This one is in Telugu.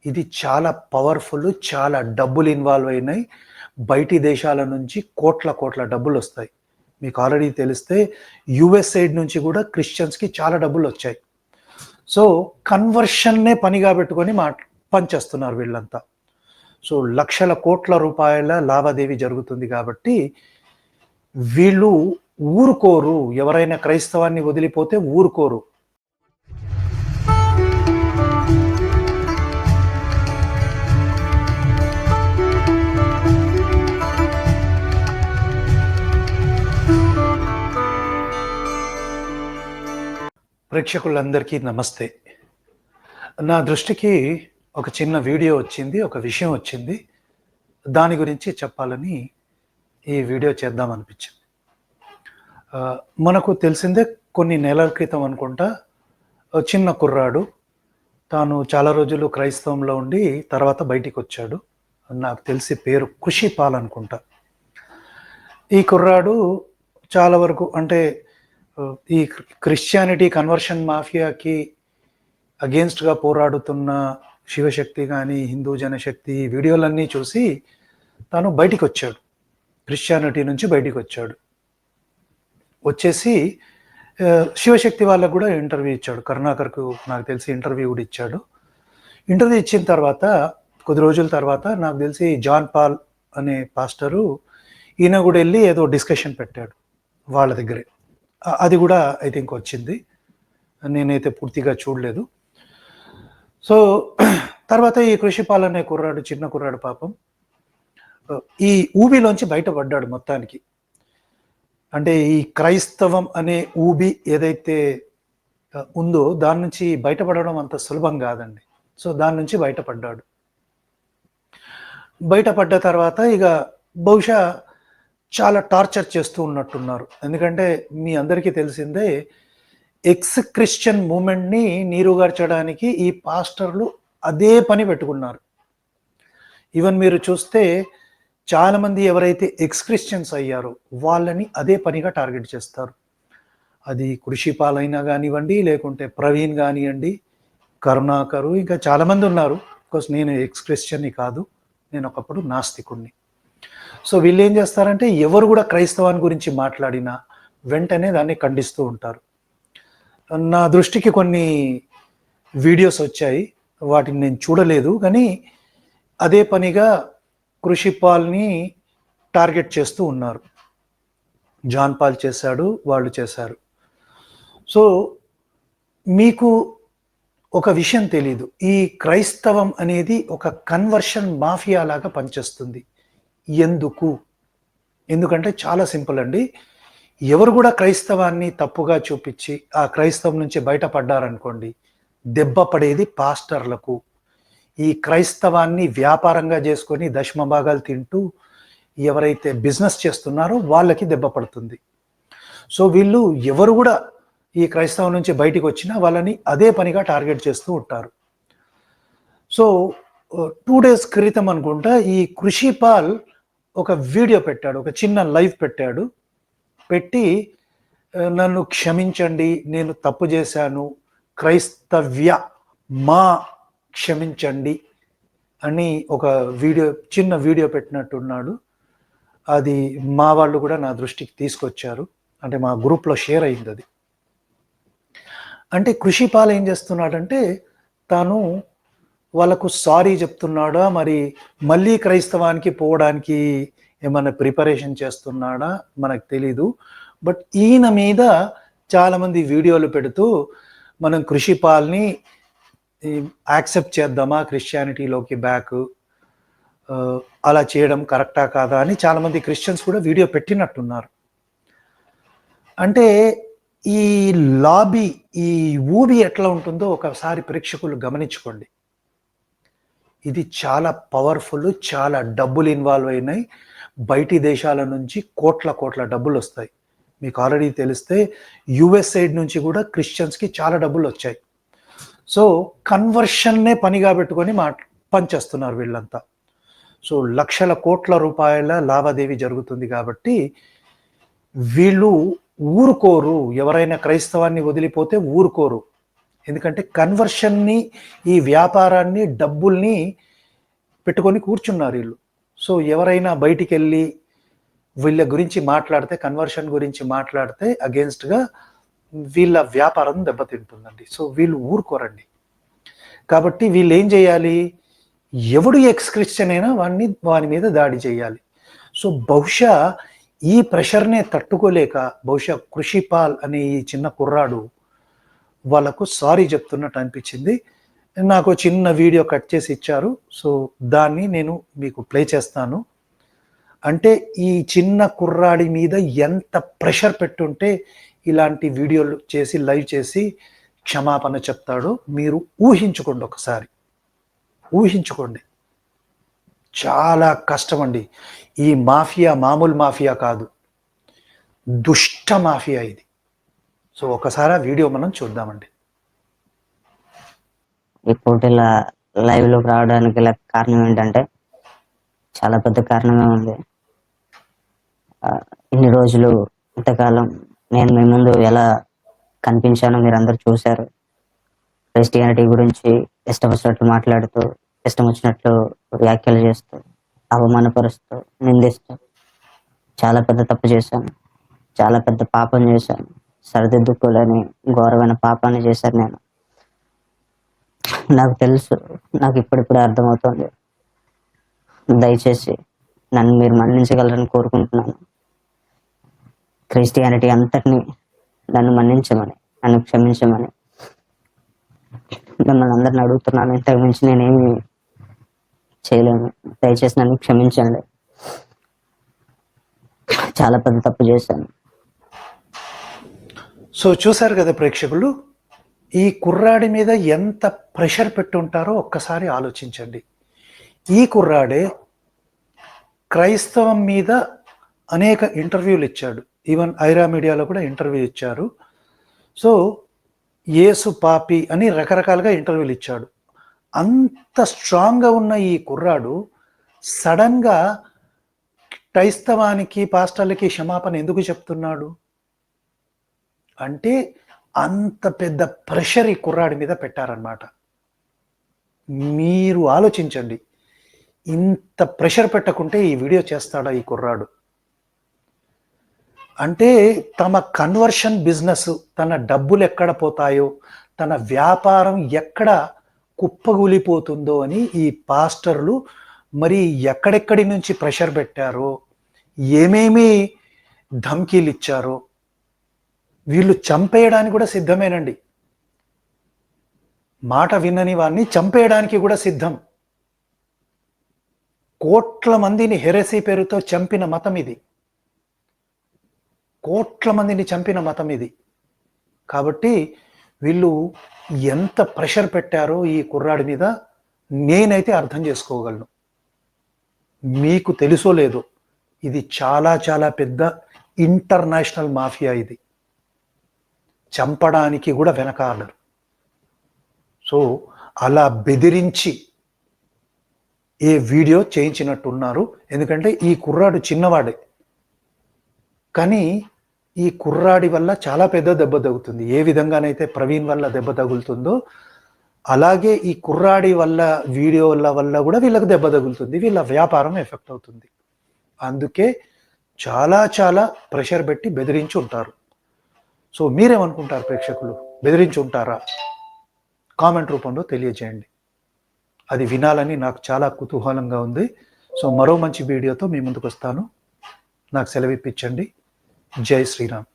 ఇది చాలా పవర్‌ఫుల్. చాలా డబ్బులు ఇన్వాల్వ్ అయినాయి. బయటి దేశాల నుంచి కోట్ల డబ్బులొస్తాయి. మీకు ఆల్రెడీ తెలిస్తే యూఎస్ సైడ్ నుంచి గూడా క్రిస్టియన్స్‌కి చాలా డబ్బులొచ్చాయి. సో, కన్వర్షన్‌నే పనిగా పెట్టుకొని పనిచేస్తున్నారు వీళ్ళంతా. సో, లక్షల కోట్ల రూపాయల లావాదేవీ జరుగుతుంది గాబట్టి, వీళ్ళు ఊరుకోరు. ఎవరైనా క్రైస్తవాన్ని వదిలిపోతే ఊరుకోరు. ప్రేక్షకులందరికీ నమస్తే. నా దృష్టికి ఒక చిన్న వీడియో వచ్చింది. ఒక విషయం వచ్చింది. దాని గురించి చెప్పాలని ఈ వీడియో చేద్దామనిపించింది. మనకు తెలిసిందే కొన్ని నెలల క్రితం అనుకుంటా చిన్న కుర్రాడు తాను చాలా రోజులు క్రైస్తవంలో ఉండి తర్వాత బయటికొచ్చాడు. నాకు తెలిసి పేరు ఖుషీపాల్ అనుకుంటా. ఈ కుర్రాడు చాలా వరకు అంటే ఈ క్రిస్టియానిటీ కన్వర్షన్ మాఫియాకి అగెయిన్స్ట్‌గా పోరాడుతున్న శివశక్తి గాని, హిందూ జనశక్తి వీడియోలన్నీ చూసి తను బయటికొచ్చాడు. క్రిస్టియానిటీ నుంచి బయటికొచ్చాడు. వచ్చేసి శివశక్తి వాళ్ళకి గూడా ఇంటర్వ్యూ ఇచ్చాడు. కరుణాకర్‌కు నాకు తెలిసి ఇంటర్వ్యూ గూడా ఇచ్చాడు. ఇంటర్వ్యూ ఇచ్చిన తర్వాత కొద్ది రోజుల తర్వాత నాకు తెలిసి జాన్ పాల్ అనే పాస్టరు ఈయన గూడా ఎళ్లి ఏదో డిస్కషన్ పెట్టాడు వాళ్ళ దగ్గరే. అది గూడా ఐ థింక్ వచ్చింది. నేనైతే పూర్తిగా చూడలేదు. సో, తర్వాత ఈ కృషిపాల్ అనే కుర్రాడు, చిన్న కుర్రాడు పాపం ఈ ఊబిలోంచి బయటపడ్డాడు మొత్తానికి. అంటే ఈ క్రైస్తవం అనే ఊబి ఏదైతే ఉందో దాని నుంచి బయటపడడం అంత సులభం గాదండి. సో, దాని నుంచి బయటపడ్డాడు. బయటపడ్డ తర్వాత ఇగ బహుశా చాలా టార్చర్ చేస్తూ ఉన్నట్టున్నారు. ఎందుకంటే మీ అందరికీ తెలిసిందే ఎక్స్ క్రిస్టియన్ మూవ్‌మెంట్‌ని నీరుగార్చడానికి ఈ పాస్టర్లు అదే పని పెట్టుకున్నారు. ఈవెన్ మీరు చూస్తే చాలామంది ఎవరైతే ఎక్స్ క్రిస్టియన్స్ అయ్యారో వాళ్ళని అదే పనిగా టార్గెట్ చేస్తారు. అది కృషిపాల్ అయినా గానివ్వండి, లేకుంటే ప్రవీణ్ గానియండి, కరుణాకరు ఇంకా చాలామంది ఉన్నారు. బికాస్ నేను ఎక్స్ క్రిస్టియన్‌ని కాదు. నేను ఒకప్పుడు నాస్తికుడిని. సో, వీళ్ళేం చేస్తారంటే ఎవరు కూడా క్రైస్తవాన్ని గురించి మాట్లాడినా వెంటనే దాన్ని ఖండిస్తూ ఉంటారు. నా దృష్టికి కొన్ని వీడియోస్ వచ్చాయి. వాటిని నేను చూడలేదు. కానీ అదే పనిగా కృషిపాల్‌ని టార్గెట్ చేస్తూ ఉన్నారు. జాన్ పాల్ చేశాడు, వాళ్ళు చేశారు. సో, మీకు ఒక విషయం తెలీదు. ఈ క్రైస్తవం అనేది ఒక కన్వర్షన్ మాఫియా లాగా పనిచేస్తుంది. ఎందుకు? ఎందుకంటే చాలా సింపుల్ అండి. ఎవరు కూడా క్రైస్తవాన్ని తప్పుగా చూపిచ్చి ఆ క్రైస్తవం నుంచి బయటపడ్డారనుకోండి, దెబ్బ పడేది పాస్టర్లకు. ఈ క్రైస్తవాన్ని వ్యాపారంగా చేసుకొని దశమ భాగాలు తింటూ ఎవరైతే బిజినెస్ చేస్తున్నారో వాళ్ళకి దెబ్బ పడుతుంది. సో, వీళ్ళు ఎవరు కూడా ఈ క్రైస్తవం నుంచి బయటికొచ్చినా వాళ్ళని అదే పనిగా టార్గెట్ చేస్తూ ఉంటారు. సో, 2 డేస్ క్రితం అనుకుంటా ఈ కృషిపాల్ ఒక వీడియో పెట్టాడు. ఒక చిన్న లైవ్ పెట్టాడు. పెట్టి నన్ను క్షమించండి, నేను తప్పు చేశాను, క్రైస్తవ్య మా క్షమించండి అని ఒక వీడియో, చిన్న వీడియో పెట్టినట్టున్నాడు. అది మా వాళ్ళు కూడా నా దృష్టికి తీసుకొచ్చారు. అంటే మా గ్రూప్‌లో షేర్ అయిందది. అంటే కృషిపాల్ ఏం చేస్తున్నాడంటే తాను వాళ్ళకు సారీ చెప్తున్నాడా, మరి మళ్ళీ క్రైస్తవానికి పోవడానికి ఏమన్నా ప్రిపరేషన్ చేస్తున్నాడా మనకు తెలీదు. బట్ ఈయన మీద చాలామంది వీడియోలు పెడుతూ మనం కృషిపాల్‌ని యాక్సెప్ట్ చేద్దామా క్రిస్టియానిటీలోకి బ్యాక్, అలా చేయడం కరెక్టా కాదా అని చాలామంది క్రిస్టియన్స్ కూడా వీడియో పెట్టినట్టున్నారు. అంటే ఈ లాబీ, ఈ ఊబి ఎట్లా ఉంటుందో ఒకసారి ప్రేక్షకులు గమనించుకోండి. ఇది చాలా పవర్‌ఫుల్. చాలా డబ్బులు ఇన్వాల్వ్ అయినాయి. బయటి దేశాల నుంచి కోట్ల డబ్బులొస్తాయి. మీకు ఆల్రెడీ తెలిస్తే యూఎస్ సైడ్ నుంచి కూడా క్రిస్టియన్స్‌కి చాలా డబ్బులొచ్చాయి. సో, కన్వర్షన్‌నే పనిగా పెట్టుకొని పనిచేస్తున్నారు వీళ్ళంతా. సో, లక్షల కోట్ల రూపాయల లావాదేవీ జరుగుతుంది కాబట్టి వీళ్ళు ఊరుకోరు. ఎవరైనా క్రైస్తవాన్ని వదిలిపోతే ఊరుకోరు. ఎందుకంటే కన్వర్షన్ని, ఈ వ్యాపారాన్ని, డబ్బుల్ని పెట్టుకొని కూర్చున్నారు వీళ్ళు. సో ఎవరైనా బయటికి వెళ్ళి వీళ్ళ గురించి మాట్లాడితే, కన్వర్షన్ గురించి మాట్లాడితే అగేన్స్ట్గా వీళ్ళ వ్యాపారం దెబ్బతింటుందండి. సో వీళ్ళు ఊరుకోరండి. కాబట్టి వీళ్ళు ఏం చేయాలి, ఎవడు ఎక్స్ క్రిస్టియన్ అయినా వాని మీద దాడి చేయాలి. సో బహుశా ఈ ప్రెషర్నే తట్టుకోలేక బహుశా కృషిపాల్ అనే ఈ చిన్న కుర్రాడు వాళ్ళకు సారీ చెప్తున్నట్టు అనిపించింది. నాకు చిన్న వీడియో కట్ చేసి ఇచ్చారు. సో దాన్ని నేను మీకు ప్లే చేస్తాను. అంటే ఈ చిన్న కుర్రాడి మీద ఎంత ప్రెషర్ పెట్టుంటే ఇలాంటి వీడియోలు చేసి లైవ్ చేసి క్షమాపణ చెప్తాడో మీరు ఊహించుకోండి. ఒకసారి ఊహించుకోండి. చాలా కష్టం అండి. ఈ మాఫియా మామూలు మాఫియా కాదు, దుష్ట మాఫియా ఇది. సో ఒకసారి ఆ వీడియో మనం చూద్దామండి. ఈ పోటీల లైవ్ లోకి రావడానికి గల కారణం ఏంటంటే చాలా పెద్ద కారణమే ఉంది. ఇన్ని రోజులు ఇంతకాలం నేను మీ ముందు ఎలా కనిపించానో మీరు అందరు చూశారు. క్రిస్టియానిటీ గురించి ఇష్టం వచ్చినట్లు మాట్లాడుతూ, ఇష్టం వచ్చినట్లు వ్యాఖ్యలు చేస్తూ, అవమానపరుస్తూ, నిందిస్తూ చాలా పెద్ద తప్పు చేశాను, చాలా పెద్ద పాపం చేశాను, సరిదిద్దుకోలేని ఘోరమైన పాపాన్ని చేశాను నేను. నాకు తెలుసు, నాకు ఇప్పుడిప్పుడే అర్థమవుతుంది. దయచేసి నన్ను మీరు మన్నించగలరని కోరుకుంటున్నాను. క్రిస్టియానిటీ అంతటినీ నన్ను మన్నించమని, నన్ను క్షమించమని మిమ్మల్ని అందరిని అడుగుతున్నాను. ఇంతకు మించి నేనేమి చేయలేను. దయచేసి నన్ను క్షమించండి. చాలా పెద్ద తప్పు చేశాను. సో చూశారు కదా ప్రేక్షకులు, ఈ కుర్రాడి మీద ఎంత ప్రెషర్ పెట్టుంటారో ఒక్కసారి ఆలోచించండి. ఈ కుర్రాడే క్రైస్తవం మీద అనేక ఇంటర్వ్యూలు ఇచ్చాడు. ఈవెన్ ఐరా మీడియాలో కూడా ఇంటర్వ్యూ ఇచ్చారు. సో యేసు పాపి అని రకరకాలుగా ఇంటర్వ్యూలు ఇచ్చాడు. అంత స్ట్రాంగ్గా ఉన్న ఈ కుర్రాడు సడన్గా క్రైస్తవానికి, పాస్టర్లకి క్షమాపణ ఎందుకు చెప్తున్నాడు అంటే అంత పెద్ద ప్రెషర్ ఈ కుర్రాడి మీద పెట్టారన్నమాట. మీరు ఆలోచించండి, ఇంత ప్రెషర్ పెట్టకుంటే ఈ వీడియో చేస్తాడా ఈ కుర్రాడు? అంటే తమ కన్వర్షన్ బిజినెస్, తన డబ్బులు ఎక్కడ పోతాయో, తన వ్యాపారం ఎక్కడ కుప్పగూలిపోతుందో అని ఈ పాస్టర్లు మరి ఎక్కడెక్కడి నుంచి ప్రెషర్ పెట్టారో, ఏమేమి ధమ్కీలు ఇచ్చారో, వీళ్ళు చంపేయడానికి కూడా సిద్ధమేనండి. మాట వినని వారిని చంపేయడానికి కూడా సిద్ధం. కోట్ల మందిని హెరెసీ పేరుతో చంపిన మతం ఇది. కోట్ల మందిని చంపిన మతం ఇది. కాబట్టి వీళ్ళు ఎంత ప్రెషర్ పెట్టారో ఈ కుర్రాడి మీద నేనైతే అర్థం చేసుకోగలను. మీకు తెలుసో లేదో, ఇది చాలా చాలా పెద్ద ఇంటర్నేషనల్ మాఫియా. ఇది చంపడానికి కూడా వెనకాడరు. సో అలా బెదిరించి ఏ వీడియో చేయించినట్టున్నారు. ఎందుకంటే ఈ కుర్రాడు చిన్నవాడే, కానీ ఈ కుర్రాడి వల్ల చాలా పెద్ద దెబ్బ తగులుతుంది. ఏ విధంగానైతే ప్రవీణ్ వల్ల దెబ్బ తగులుతుందో అలాగే ఈ కుర్రాడి వల్ల, వీడియోల వల్ల కూడా వీళ్ళకి దెబ్బ తగులుతుంది. వీళ్ళ వ్యాపారం ఎఫెక్ట్ అవుతుంది. అందుకే చాలా చాలా ప్రెషర్ పెట్టి బెదిరించి ఉంటారు. సో మీరేమనుకుంటారు ప్రేక్షకులు? బెదిరించి ఉంటారా? కామెంట్ రూపంలో తెలియజేయండి. అది వినాలని నాకు చాలా కుతూహలంగా ఉంది. సో మరో మంచి వీడియోతో మీ ముందుకు వస్తాను. నాకు సెలవు ఇప్పించండి. జై శ్రీరామ్.